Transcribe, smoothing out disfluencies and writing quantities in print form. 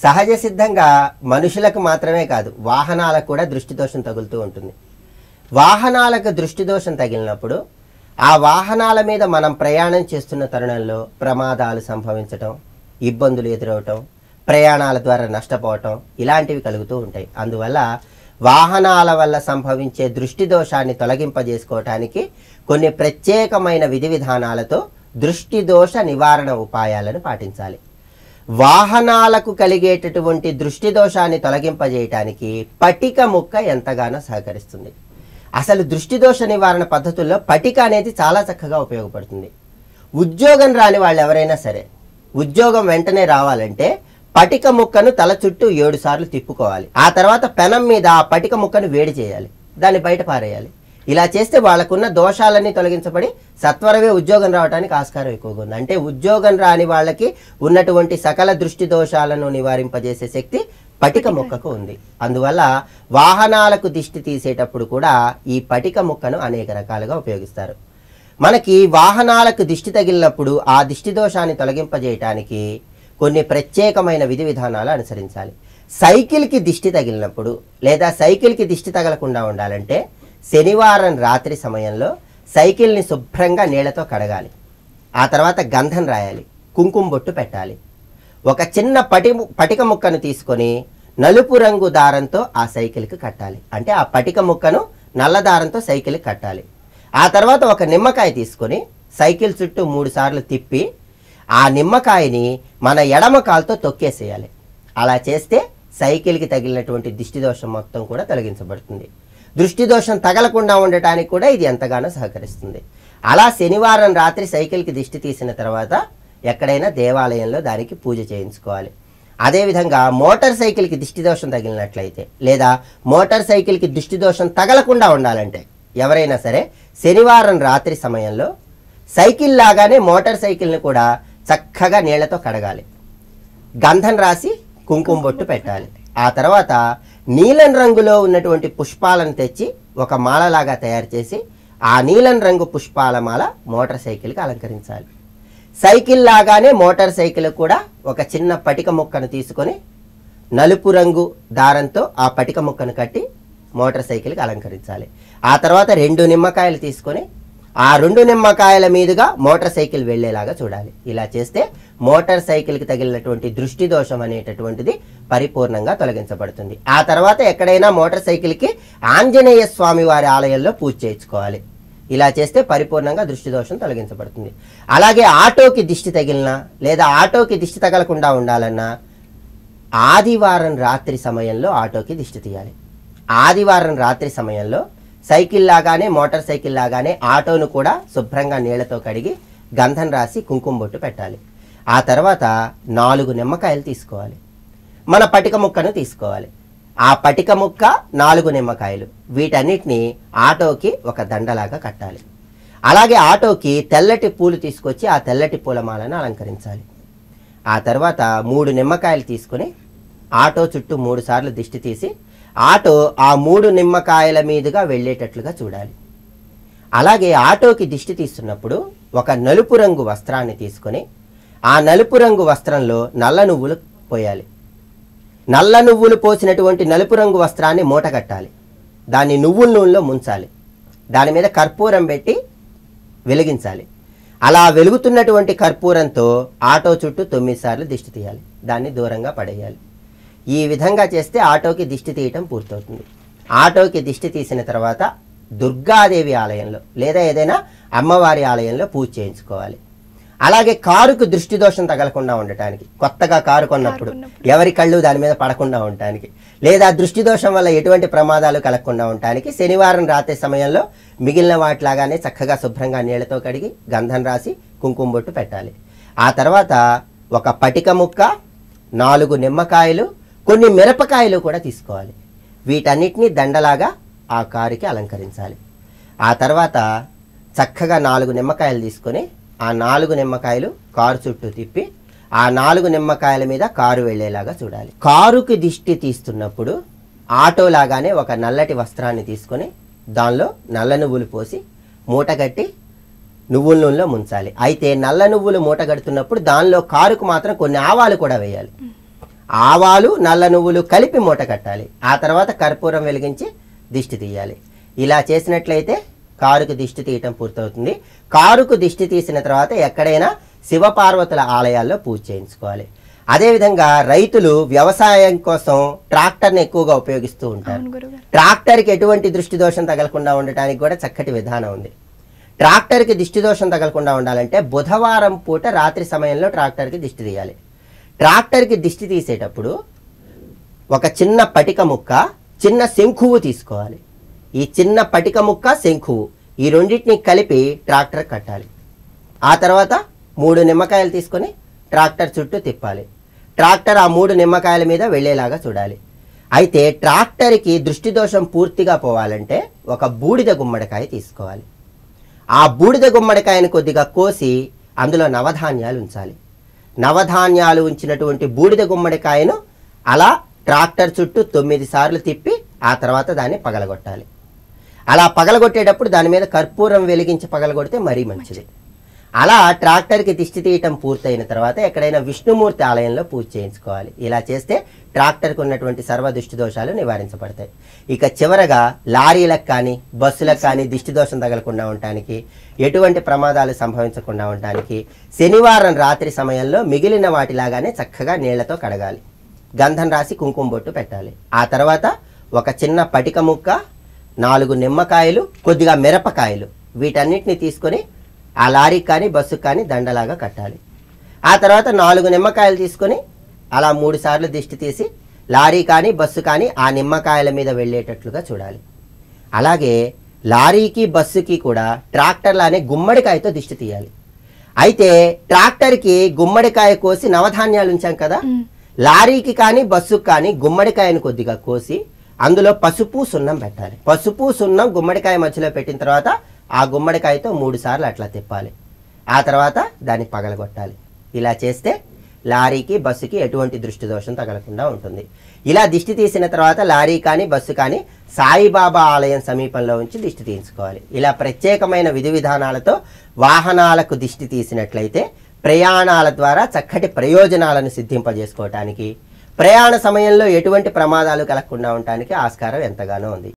సహజ సిద్ధంగా మనుషులకు మాత్రమే కాదు వాహనాలకు కూడా దృష్టి దోషం తగులుతూ ఉంటుంది. వాహనాలకు దృష్టి దోషం తగిలినప్పుడు ఆ వాహనాల మీద మనం ప్రయాణం చేస్తున్న తరుణంలో ప్రమాదాలు సంభవించటం, ఇబ్బందులు ఎదురవటం, ప్రయాణాల ద్వారా నష్టపోవటం ఇలాంటివి కలుగుతూ ఉంటాయి. అందువల్ల వాహనాల వల్ల సంభవించే దృష్టి దోషాన్ని తొలగింపజేసుకోవటానికి కొన్ని ప్రత్యేకమైన విధి విధానాలతో దృష్టి దోష నివారణ ఉపాయాలను పాటించాలి. వాహనాలకు కలిగేటటువంటి దృష్టి దోషాన్ని తొలగింపజేయటానికి పటిక ముక్క ఎంతగానో సహకరిస్తుంది. అసలు దృష్టి దోష నివారణ పద్ధతుల్లో పటిక అనేది చాలా చక్కగా ఉపయోగపడుతుంది. ఉద్యోగం రాని వాళ్ళు ఎవరైనా సరే ఉద్యోగం వెంటనే రావాలంటే పటిక ముక్కను తల చుట్టూ 7 సార్లు తిప్పుకోవాలి. ఆ తర్వాత పెనం మీద ఆ పటిక ముక్కను వేడి చేయాలి, దాన్ని బయట పారేయాలి. ఇలా చేస్తే వాళ్ళకున్న దోషాలన్నీ తొలగించబడి సత్వరమే ఉద్యోగం రావడానికి ఆస్కారం ఎక్కువగా ఉంది. అంటే ఉద్యోగం రాని వాళ్ళకి ఉన్నటువంటి సకల దృష్టి దోషాలను నివారింపజేసే శక్తి పటిక ముక్కకు ఉంది. అందువల్ల వాహనాలకు దిష్టి తీసేటప్పుడు కూడా ఈ పటిక ముక్కను అనేక రకాలుగా ఉపయోగిస్తారు. మనకి వాహనాలకు దిష్టి తగిలినప్పుడు ఆ దిష్టి దోషాన్ని తొలగింపజేయటానికి కొన్ని ప్రత్యేకమైన విధి విధానాలు అనుసరించాలి. సైకిల్కి దిష్టి తగిలినప్పుడు లేదా సైకిల్కి దిష్టి తగలకుండా ఉండాలంటే శనివారం రాత్రి సమయంలో సైకిల్ని శుభ్రంగా నీళ్లతో కడగాలి. ఆ తర్వాత గంధం రాయాలి, కుంకుమ బొట్టు పెట్టాలి. ఒక చిన్న పటిక ముక్కను తీసుకొని నలుపు రంగు దారంతో ఆ సైకిల్కి కట్టాలి. అంటే ఆ పటిక ముక్కను నల్ల దారంతో సైకిల్కి కట్టాలి. ఆ తర్వాత ఒక నిమ్మకాయ తీసుకొని సైకిల్ చుట్టూ 3 సార్లు తిప్పి ఆ నిమ్మకాయని మన ఎడమ కాలుతో తొక్కేసేయాలి. అలా చేస్తే సైకిల్కి తగిలినటువంటి దృష్టి దోషం మొత్తం కూడా తొలగించబడుతుంది. దృష్టి దోషం తగలకుండా ఉండటానికి కూడా ఇది ఎంతగానో సహకరిస్తుంది. అలా శనివారం రాత్రి సైకిల్కి దిష్టి తీసిన తర్వాత ఎక్కడైనా దేవాలయంలో దానికి పూజ చేయించుకోవాలి. అదేవిధంగా మోటార్ సైకిల్కి దిష్టి దోషం తగిలినట్లయితే లేదా మోటార్ సైకిల్కి దిష్టి దోషం తగలకుండా ఉండాలంటే ఎవరైనా సరే శనివారం రాత్రి సమయంలో సైకిల్ లాగానే మోటార్ సైకిల్ని కూడా చక్కగా నీళ్లతో కడగాలి, గంధం రాసి కుంకుమ బొట్టు పెట్టాలి. ఆ తర్వాత నీలం రంగులో ఉన్నటువంటి పుష్పాలను తెచ్చి ఒక మాలలాగా తయారు చేసి ఆ నీలం రంగు పుష్పాల మాల మోటార్ సైకిల్కి అలంకరించాలి. సైకిల్ లాగానే మోటార్ సైకిల్ కూడా ఒక చిన్న పటిక ముక్కను తీసుకొని నలుపు రంగు దారంతో ఆ పటిక ముక్కను కట్టి మోటార్ సైకిల్కి అలంకరించాలి. ఆ తర్వాత 2 నిమ్మకాయలు తీసుకొని ఆ 2 నిమ్మకాయల మీదుగా మోటార్ సైకిల్ వెళ్లేలాగా చూడాలి. ఇలా చేస్తే మోటార్ సైకిల్కి తగిలినటువంటి దృష్టి దోషం అనేటటువంటిది పరిపూర్ణంగా తొలగించబడుతుంది. ఆ తర్వాత ఎక్కడైనా మోటార్ సైకిల్కి ఆంజనేయ స్వామి వారి ఆలయంలో పూజ చేయించుకోవాలి. ఇలా చేస్తే పరిపూర్ణంగా దృష్టి దోషం తొలగించబడుతుంది. అలాగే ఆటోకి దిష్టి తగిలినా లేదా ఆటోకి దిష్టి తగలకుండా ఉండాలన్నా ఆదివారం రాత్రి సమయంలో ఆటోకి దిష్టి తీయాలి. ఆదివారం రాత్రి సమయంలో సైకిల్ లాగానే మోటార్ సైకిల్ లాగానే ఆటోను కూడా శుభ్రంగా నీళ్లతో కడిగి గంధం రాసి కుంకుమ బొట్టు పెట్టాలి. ఆ తర్వాత 4 నిమ్మకాయలు తీసుకోవాలి, మన పటిక ముక్కను తీసుకోవాలి. ఆ పటిక ముక్క 4 నిమ్మకాయలు వీటన్నిటిని ఆటోకి ఒక దండలాగా కట్టాలి. అలాగే ఆటోకి తెల్లటి పూలు తీసుకొచ్చి ఆ తెల్లటి పూలమాలను అలంకరించాలి. ఆ తర్వాత 3 నిమ్మకాయలు తీసుకొని ఆటో చుట్టూ 3 సార్లు దిష్టి తీసి ఆటో ఆ 3 నిమ్మకాయల మీదుగా వెళ్ళేటట్లుగా చూడాలి. అలాగే ఆటోకి దిష్టి తీస్తున్నప్పుడు ఒక నలుపు రంగు వస్త్రాన్ని తీసుకొని ఆ నలుపు రంగు వస్త్రంలో నల్ల నువ్వులు పోయాలి. నల్ల నువ్వులు పోసినటువంటి నలుపు రంగు వస్త్రాన్ని మూట కట్టాలి. దాన్ని నువ్వుల నూనెలో ముంచాలి. దాని మీద కర్పూరం పెట్టి వెలిగించాలి. అలా వెలుగుతున్నటువంటి కర్పూరంతో ఆటో చుట్టూ 9 సార్లు దిష్టి తీయాలి. దాన్ని దూరంగా పడేయాలి. ఈ విధంగా చేస్తే ఆటోకి దిష్టి తీయటం పూర్తవుతుంది. ఆటోకి దిష్టి తీసిన తర్వాత దుర్గాదేవి ఆలయంలో లేదా ఏదైనా అమ్మవారి ఆలయంలో పూజ చేయించుకోవాలి. అలాగే కారుకు దృష్టి దోషం తగలకుండా ఉండటానికి కొత్తగా కారు కొన్నప్పుడు ఎవరి కళ్ళు దాని మీద పడకుండా ఉండటానికి లేదా దృష్టి దోషం వల్ల ఎటువంటి ప్రమాదాలు కలగకుండా ఉండటానికి శనివారం రాత్రి సమయంలో మిగిలిన వాటిలాగానే చక్కగా శుభ్రంగా నీళ్లతో కడిగి గంధం రాసి కుంకుమ బొట్టు పెట్టాలి. ఆ తర్వాత ఒక పటిక ముక్క, 4 నిమ్మకాయలు, కొన్ని మిరపకాయలు కూడా తీసుకోవాలి. వీటన్నిటిని దండలాగా ఆ కారుకి అలంకరించాలి. ఆ తర్వాత చక్కగా 4 నిమ్మకాయలు తీసుకొని ఆ 4 నిమ్మకాయలు కారు చుట్టూ తిప్పి ఆ 4 నిమ్మకాయల మీద కారు వెళ్ళేలాగా చూడాలి. కారుకి దిష్టి తీస్తున్నప్పుడు ఆటో లాగానే ఒక నల్లటి వస్త్రాన్ని తీసుకొని దానిలో నల్ల నువ్వులు పోసి మూటగట్టి నువ్వుల నూనెలో ముంచాలి. అయితే నల్ల నువ్వులు మూటగడుతున్నప్పుడు దానిలో కారుకు మాత్రం కొన్ని ఆవాలు కూడా వేయాలి. ఆవాలు నల్ల నువ్వులు కలిపి మూట కట్టాలి. ఆ తర్వాత కర్పూరం వెలిగించి దిష్టి తీయాలి. ఇలా చేసినట్లయితే కారుకు దిష్టి తీయటం పూర్తవుతుంది. కారుకు దిష్టి తీసిన తర్వాత ఎక్కడైనా శివపార్వతుల ఆలయాల్లో పూజ చేయించుకోవాలి. అదేవిధంగా రైతులు వ్యవసాయం కోసం ట్రాక్టర్ని ఎక్కువగా ఉపయోగిస్తూ ఉంటారు. ట్రాక్టర్కి ఎటువంటి దృష్టి దోషం తగలకుండా ఉండటానికి కూడా చక్కటి విధానం ఉంది. ట్రాక్టర్కి దిష్టి దోషం తగలకుండా ఉండాలంటే బుధవారం పూట రాత్రి సమయంలో ట్రాక్టర్కి దిష్టి తీయాలి. ట్రాక్టర్కి దిష్టి తీసేటప్పుడు ఒక చిన్న పటిక ముక్క, చిన్న శంఖువు తీసుకోవాలి. ఈ చిన్న పటిక ముక్క, శంఖువు ఈ రెండింటిని కలిపి ట్రాక్టర్ కట్టాలి. ఆ తర్వాత 3 నిమ్మకాయలు తీసుకొని ట్రాక్టర్ చుట్టూ తిప్పాలి. ట్రాక్టర్ ఆ 3 నిమ్మకాయల మీద వెళ్ళేలాగా చూడాలి. అయితే ట్రాక్టర్కి దృష్టి దోషం పూర్తిగా పోవాలంటే ఒక బూడిద గుమ్మడికాయ తీసుకోవాలి. ఆ బూడిద గుమ్మడికాయను కొద్దిగా కోసి అందులో నవధాన్యాలు ఉంచాలి. నవధాన్యాలు ఉంచినటువంటి బూడిద గుమ్మడికాయను అలా ట్రాక్టర్ చుట్టూ 9 సార్లు తిప్పి ఆ తర్వాత దాన్ని పగలగొట్టాలి. అలా పగలగొట్టేటప్పుడు దాని మీద కర్పూరం వెలిగించి పగలగొడితే మరీ మంచిది. అలా ట్రాక్టర్కి దిష్టి తీయటం పూర్తయిన తర్వాత ఎక్కడైనా విష్ణుమూర్తి ఆలయంలో పూజ చేయించుకోవాలి. ఇలా చేస్తే ట్రాక్టర్కి ఉన్నటువంటి సర్వ దిష్టి దోషాలు నివారించబడతాయి. ఇక చివరగా లారీలకు కానీ బస్సులకు కానీ దిష్టి దోషం తగలకుండా ఉండటానికి, ఎటువంటి ప్రమాదాలు సంభవించకుండా ఉండటానికి శనివారం రాత్రి సమయంలో మిగిలిన వాటిలాగానే చక్కగా నీళ్లతో కడగాలి. గంధం రాసి కుంకుమ బొట్టు పెట్టాలి. ఆ తర్వాత ఒక చిన్న పటిక ముక్క, 4 నిమ్మకాయలు, కొద్దిగా మిరపకాయలు వీటన్నిటిని తీసుకొని ఆ లారీకి కానీ బస్సుకు కానీ దండలాగా కట్టాలి. ఆ తర్వాత 4 నిమ్మకాయలు తీసుకొని అలా 3 సార్లు దిష్టి తీసి లారీ కానీ బస్సు కానీ ఆ నిమ్మకాయల మీద వెళ్ళేటట్లుగా చూడాలి. అలాగే లారీకి బస్సుకి కూడా ట్రాక్టర్లానే గుమ్మడికాయతో దిష్టి తీయాలి. అయితే ట్రాక్టర్కి గుమ్మడికాయ కోసి నవధాన్యాలు ఉంచాం కదా, లారీకి కానీ బస్సుకు కానీ గుమ్మడికాయను కొద్దిగా కోసి అందులో పసుపు సున్నం పెట్టాలి. పసుపు సున్నం గుమ్మడికాయ మధ్యలో పెట్టిన తర్వాత ఆ గుమ్మడికాయతో 3 సార్లు అట్లా తిప్పాలి. ఆ తర్వాత దాన్ని పగలగొట్టాలి. ఇలా చేస్తే లారీకి బస్సుకి ఎటువంటి దృష్టి దోషం తగలకుండా ఉంటుంది. ఇలా దిష్టి తీసిన తర్వాత లారీ కానీ బస్సు కానీ సాయిబాబా ఆలయం సమీపంలో ఉంచి దిష్టి తీయించుకోవాలి. ఇలా ప్రత్యేకమైన విధి విధానాలతో వాహనాలకు దిష్టి తీసినట్లయితే ప్రయాణాల ద్వారా చక్కటి ప్రయోజనాలను సిద్ధింపజేసుకోవటానికి, ప్రయాణ సమయంలో ఎటువంటి ప్రమాదాలు కలగకుండా ఉండటానికి ఆస్కారం ఎంతగానో ఉంది.